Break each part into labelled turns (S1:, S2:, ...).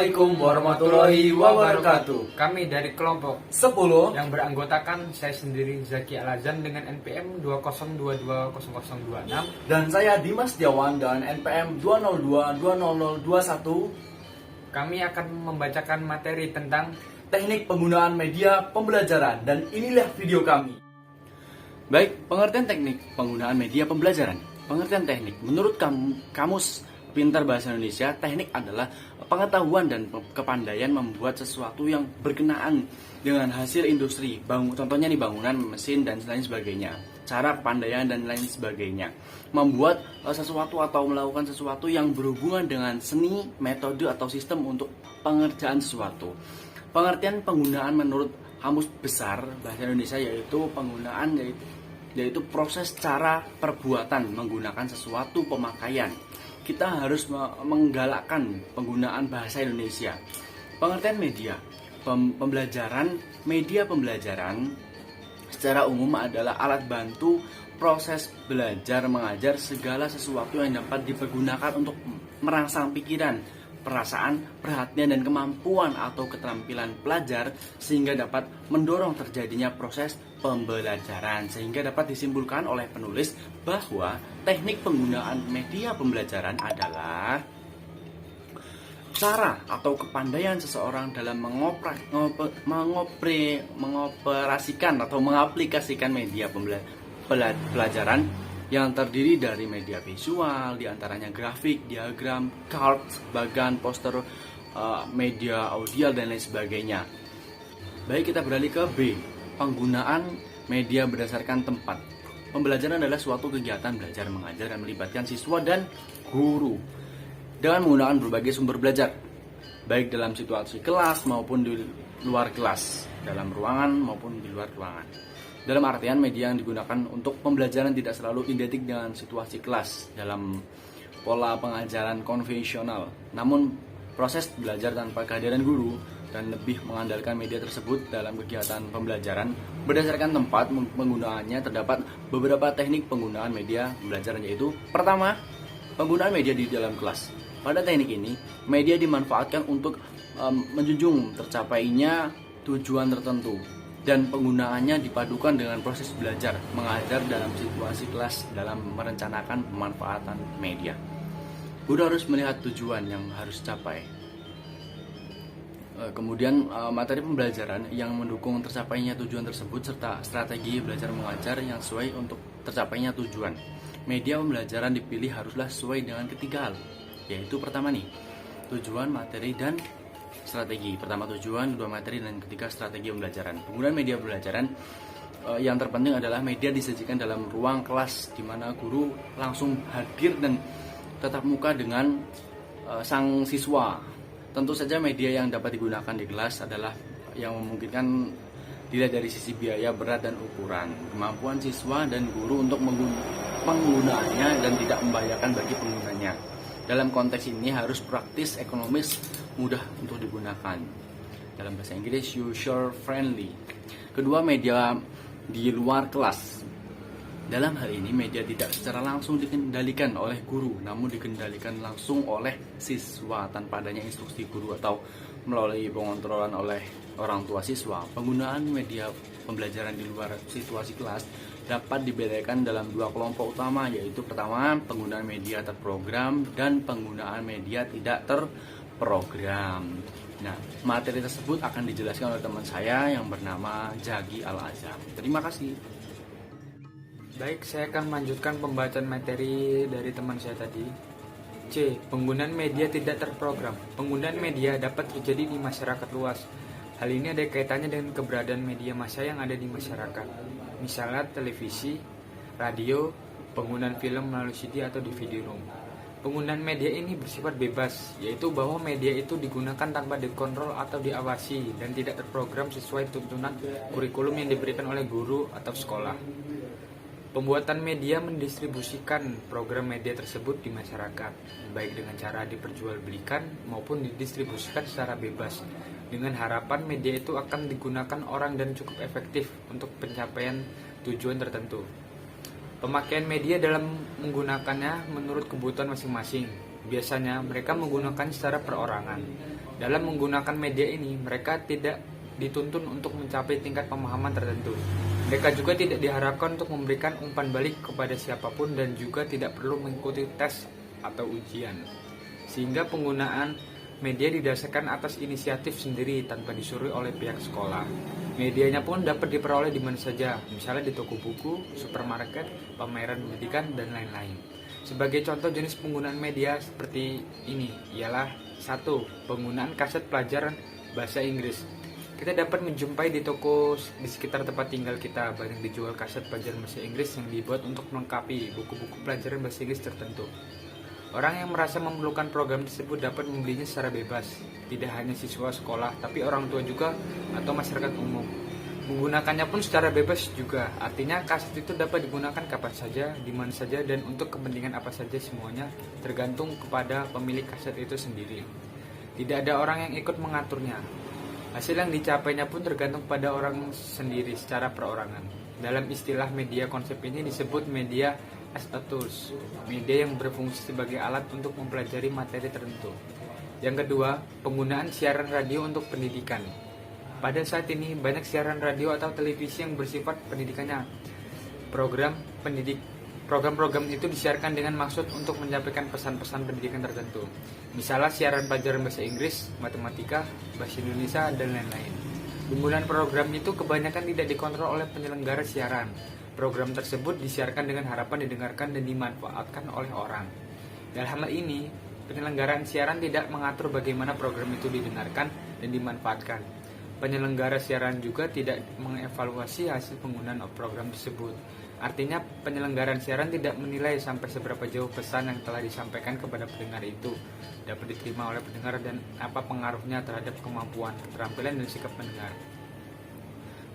S1: Assalamualaikum warahmatullahi wabarakatuh.
S2: Kami dari kelompok
S1: 10
S2: yang beranggotakan saya sendiri Zaki Alazan dengan NPM 2022006.
S1: dan saya Dimas Setiawan dan NPM 2022001.
S2: Kami akan membacakan materi tentang
S1: Teknik penggunaan media pembelajaran, dan inilah video kami. Baik, pengertian teknik penggunaan media pembelajaran. Pengertian teknik menurut Kamus Pintar Bahasa Indonesia, teknik adalah pengetahuan dan kepandaian membuat sesuatu yang berkenaan dengan hasil industri, contohnya nih bangunan, mesin, dan lain sebagainya. Cara kepandaian dan lain sebagainya. Membuat sesuatu atau melakukan sesuatu yang berhubungan dengan seni, metode, atau sistem untuk pengerjaan sesuatu. Pengertian penggunaan menurut Kamus Besar Bahasa Indonesia yaitu penggunaan yaitu proses cara perbuatan menggunakan sesuatu pemakaian. Kita harus menggalakkan penggunaan bahasa Indonesia. Pengertian media pembelajaran. Media pembelajaran secara umum adalah alat bantu proses belajar mengajar, segala sesuatu yang dapat dipergunakan untuk merangsang pikiran, perasaan, perhatian, dan kemampuan atau keterampilan pelajar sehingga dapat mendorong terjadinya proses pembelajaran. Sehingga dapat disimpulkan oleh penulis bahwa teknik penggunaan media pembelajaran adalah cara atau kepandaian seseorang dalam mengoperasikan atau mengaplikasikan media pelajaran yang terdiri dari media visual, diantaranya grafik, diagram, cards, bagan, poster, media audio, dan lain sebagainya. Baik, kita beralih ke B, penggunaan media berdasarkan tempat. Pembelajaran adalah suatu kegiatan belajar mengajar yang melibatkan siswa dan guru dengan menggunakan berbagai sumber belajar, baik dalam situasi kelas maupun di luar kelas, dalam ruangan maupun di luar ruangan. Dalam artian, media yang digunakan untuk pembelajaran tidak selalu identik dengan situasi kelas dalam pola pengajaran konvensional. Namun, proses belajar tanpa kehadiran guru dan lebih mengandalkan media tersebut dalam kegiatan pembelajaran. Berdasarkan tempat penggunaannya, terdapat beberapa teknik penggunaan media pembelajaran, yaitu pertama, penggunaan media di dalam kelas. Pada teknik ini, media dimanfaatkan untuk menjunjung tercapainya tujuan tertentu, dan penggunaannya dipadukan dengan proses belajar mengajar dalam situasi kelas dalam merencanakan pemanfaatan media. Guru harus melihat tujuan yang harus capai. Kemudian materi pembelajaran yang mendukung tercapainya tujuan tersebut serta strategi belajar mengajar yang sesuai untuk tercapainya tujuan. Media pembelajaran dipilih haruslah sesuai dengan ketiga hal, yaitu pertama nih, tujuan, materi, dan strategi. Pertama tujuan, kedua materi, dan ketiga strategi pembelajaran. Penggunaan media pembelajaran yang terpenting adalah media disajikan dalam ruang kelas di mana guru langsung hadir dan tatap muka dengan sang siswa. Tentu saja media yang dapat digunakan di kelas adalah yang memungkinkan dilihat dari sisi biaya, berat, dan ukuran, kemampuan siswa dan guru untuk penggunaannya dan tidak membahayakan bagi penggunanya. Dalam konteks ini harus praktis, ekonomis, mudah untuk digunakan. Dalam bahasa Inggris, user friendly. Kedua, media di luar kelas. Dalam hal ini, media tidak secara langsung dikendalikan oleh guru, namun dikendalikan langsung oleh siswa tanpa adanya instruksi guru atau melalui pengontrolan oleh orang tua siswa. Penggunaan media pembelajaran di luar situasi kelas dapat dibedakan dalam dua kelompok utama, yaitu pertama, penggunaan media terprogram dan penggunaan media tidak terprogram. Nah, materi tersebut akan dijelaskan oleh teman saya yang bernama Zaki Alazan. Terima kasih.
S2: Baik, saya akan melanjutkan pembacaan materi dari teman saya tadi. C. Penggunaan media tidak terprogram. Penggunaan media dapat terjadi di masyarakat luas. Hal ini ada kaitannya dengan keberadaan media massa yang ada di masyarakat. Misalnya televisi, radio, penggunaan film melalui CD atau DVD-ROM. Penggunaan media ini bersifat bebas, yaitu bahwa media itu digunakan tanpa dikontrol atau diawasi dan tidak terprogram sesuai tuntunan kurikulum yang diberikan oleh guru atau sekolah. Pembuatan media mendistribusikan program media tersebut di masyarakat, baik dengan cara diperjualbelikan maupun didistribusikan secara bebas, dengan harapan media itu akan digunakan orang dan cukup efektif untuk pencapaian tujuan tertentu. Pemakaian media dalam menggunakannya menurut kebutuhan masing-masing. Biasanya mereka menggunakan secara perorangan Dalam menggunakan media ini, mereka tidak dituntun untuk mencapai tingkat pemahaman tertentu. Mereka juga tidak diharapkan untuk memberikan umpan balik kepada siapapun dan juga tidak perlu mengikuti tes atau ujian. Sehingga penggunaan media didasarkan atas inisiatif sendiri tanpa disuruh oleh pihak sekolah. Medianya pun dapat diperoleh di mana saja, misalnya di toko buku, supermarket, pameran pendidikan, dan lain-lain. Sebagai contoh jenis penggunaan media seperti ini ialah 1. Penggunaan kaset pelajaran bahasa Inggris. Kita dapat menjumpai di toko di sekitar tempat tinggal kita banyak dijual kaset pelajaran bahasa Inggris yang dibuat untuk melengkapi buku-buku pelajaran bahasa Inggris tertentu. Orang yang merasa memerlukan program tersebut dapat membelinya secara bebas, tidak hanya siswa sekolah, tapi orang tua juga atau masyarakat umum. Menggunakannya pun secara bebas juga, artinya kaset itu dapat digunakan kapan saja, di mana saja, dan untuk kepentingan apa saja semuanya tergantung kepada pemilik kaset itu sendiri. Tidak ada orang yang ikut mengaturnya. Hasil yang dicapainya pun tergantung pada orang sendiri secara perorangan. Dalam istilah media, konsep ini disebut media as a tools, media yang berfungsi sebagai alat untuk mempelajari materi tertentu. Yang kedua, penggunaan siaran radio untuk pendidikan. Pada saat ini, banyak siaran radio atau televisi yang bersifat pendidikannya. Program-program itu disiarkan dengan maksud untuk menyampaikan pesan-pesan pendidikan tertentu. Misalnya siaran pelajaran bahasa Inggris, matematika, bahasa Indonesia, dan lain-lain. Penggunaan program itu kebanyakan tidak dikontrol oleh penyelenggara siaran. Program tersebut disiarkan dengan harapan didengarkan dan dimanfaatkan oleh orang. Dalam hal ini, penyelenggaraan siaran tidak mengatur bagaimana program itu didengarkan dan dimanfaatkan. Penyelenggara siaran juga tidak mengevaluasi hasil penggunaan program tersebut. Artinya, penyelenggaraan siaran tidak menilai sampai seberapa jauh pesan yang telah disampaikan kepada pendengar itu dapat diterima oleh pendengar dan apa pengaruhnya terhadap kemampuan, keterampilan, dan sikap pendengar.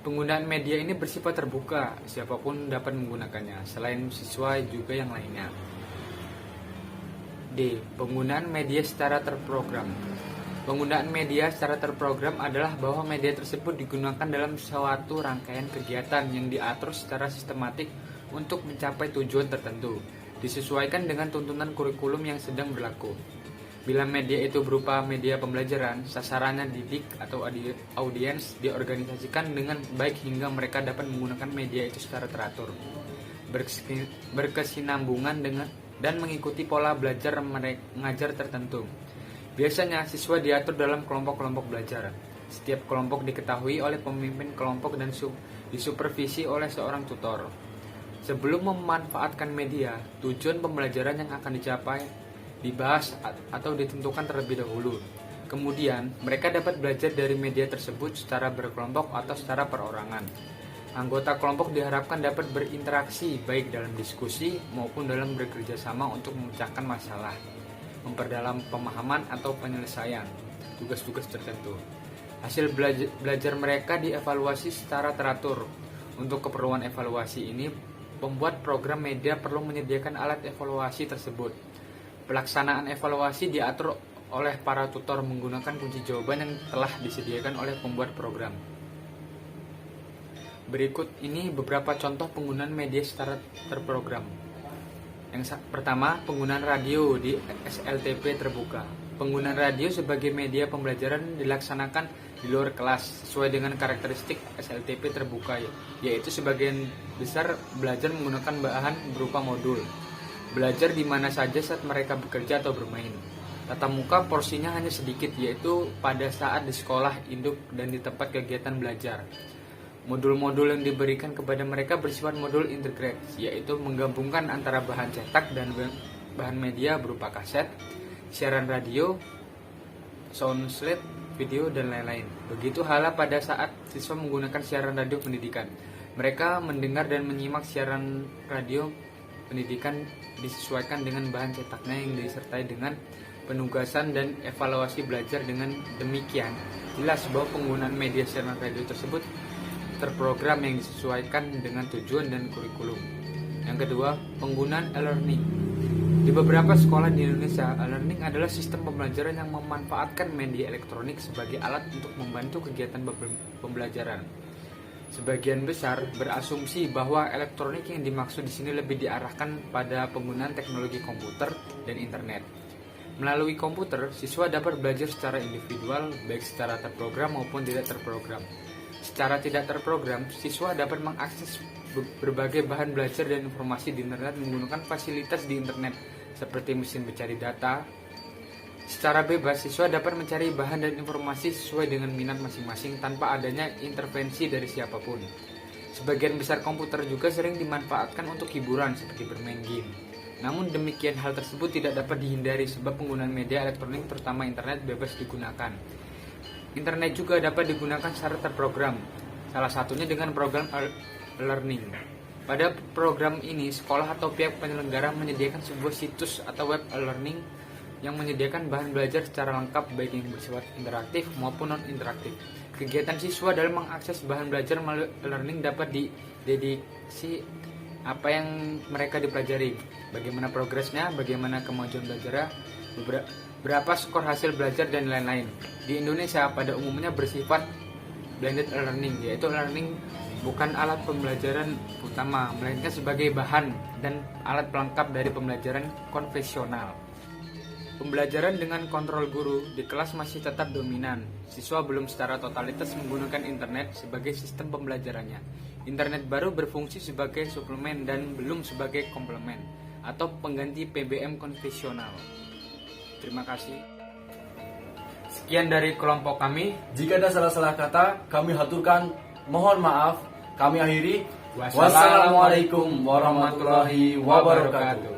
S2: Penggunaan media ini bersifat terbuka, siapapun dapat menggunakannya, selain siswa juga yang lainnya. D. Penggunaan media secara terprogram. Penggunaan media secara terprogram adalah bahwa media tersebut digunakan dalam suatu rangkaian kegiatan yang diatur secara sistematik untuk mencapai tujuan tertentu, disesuaikan dengan tuntunan kurikulum yang sedang berlaku. Bila media itu berupa media pembelajaran, sasarannya didik atau audiens diorganisasikan dengan baik hingga mereka dapat menggunakan media itu secara teratur, berkesinambungan dengan dan mengikuti pola belajar mengajar tertentu. Biasanya siswa diatur dalam kelompok-kelompok belajar. Setiap kelompok diketahui oleh pemimpin kelompok dan disupervisi oleh seorang tutor. Sebelum memanfaatkan media, tujuan pembelajaran yang akan dicapai dibahas atau ditentukan terlebih dahulu. Kemudian, mereka dapat belajar dari media tersebut secara berkelompok atau secara perorangan. Anggota kelompok diharapkan dapat berinteraksi baik dalam diskusi maupun dalam bekerja sama untuk memecahkan masalah, memperdalam pemahaman atau penyelesaian tugas-tugas tertentu. Hasil belajar mereka dievaluasi secara teratur. Untuk keperluan evaluasi ini, pembuat program media perlu menyediakan alat evaluasi tersebut. Pelaksanaan evaluasi diatur oleh para tutor menggunakan kunci jawaban yang telah disediakan oleh pembuat program. Berikut ini beberapa contoh penggunaan media secara terprogram. Yang pertama, penggunaan radio di SLTP terbuka. Penggunaan radio sebagai media pembelajaran dilaksanakan di luar kelas sesuai dengan karakteristik SLTP terbuka, yaitu sebagian besar belajar menggunakan bahan berupa modul. Belajar di mana saja saat mereka bekerja atau bermain. Tatap muka porsinya hanya sedikit, yaitu pada saat di sekolah induk dan di tempat kegiatan belajar. Modul-modul yang diberikan kepada mereka bersifat modul integrate, yaitu menggabungkan antara bahan cetak dan bahan media berupa kaset, siaran radio, sound slide, video, dan lain-lain. Begitu halnya pada saat siswa menggunakan siaran radio pendidikan. Mereka mendengar dan menyimak siaran radio pendidikan disesuaikan dengan bahan cetaknya yang disertai dengan penugasan dan evaluasi belajar. Dengan demikian, jelas bahwa penggunaan media siaran radio tersebut terprogram yang disesuaikan dengan tujuan dan kurikulum. Yang kedua, penggunaan e-learning. Di beberapa sekolah di Indonesia, e-learning adalah sistem pembelajaran yang memanfaatkan media elektronik sebagai alat untuk membantu kegiatan pembelajaran. Sebagian besar berasumsi bahwa elektronik yang dimaksud di sini lebih diarahkan pada penggunaan teknologi komputer dan internet. Melalui komputer, siswa dapat belajar secara individual, baik secara terprogram maupun tidak terprogram. Secara tidak terprogram, siswa dapat mengakses berbagai bahan belajar dan informasi di internet menggunakan fasilitas di internet, seperti mesin pencari data. Secara bebas, siswa dapat mencari bahan dan informasi sesuai dengan minat masing-masing tanpa adanya intervensi dari siapapun. Sebagian besar komputer juga sering dimanfaatkan untuk hiburan, seperti bermain game. Namun demikian, hal tersebut tidak dapat dihindari sebab penggunaan media elektronik terutama internet bebas digunakan. Internet juga dapat digunakan secara terprogram, salah satunya dengan program e-learning. Pada program ini, sekolah atau pihak penyelenggara menyediakan sebuah situs atau web e-learning yang menyediakan bahan belajar secara lengkap baik yang bersifat interaktif maupun non-interaktif. Kegiatan siswa dalam mengakses bahan belajar melalui e-learning dapat didediksi apa yang mereka dipelajari, bagaimana progresnya, bagaimana kemajuan belajarnya, berapa skor hasil belajar, dan lain-lain. Di Indonesia pada umumnya bersifat blended learning, yaitu learning bukan alat pembelajaran utama, melainkan sebagai bahan dan alat pelengkap dari pembelajaran konvensional. Pembelajaran dengan kontrol guru di kelas masih tetap dominan. Siswa belum secara totalitas menggunakan internet sebagai sistem pembelajarannya. Internet baru berfungsi sebagai suplemen dan belum sebagai komplemen atau pengganti PBM konvensional. Terima kasih. Sekian dari kelompok kami.
S1: Jika ada salah-salah kata, kami haturkan mohon maaf. Kami akhiri.
S2: Wassalamualaikum warahmatullahi wabarakatuh.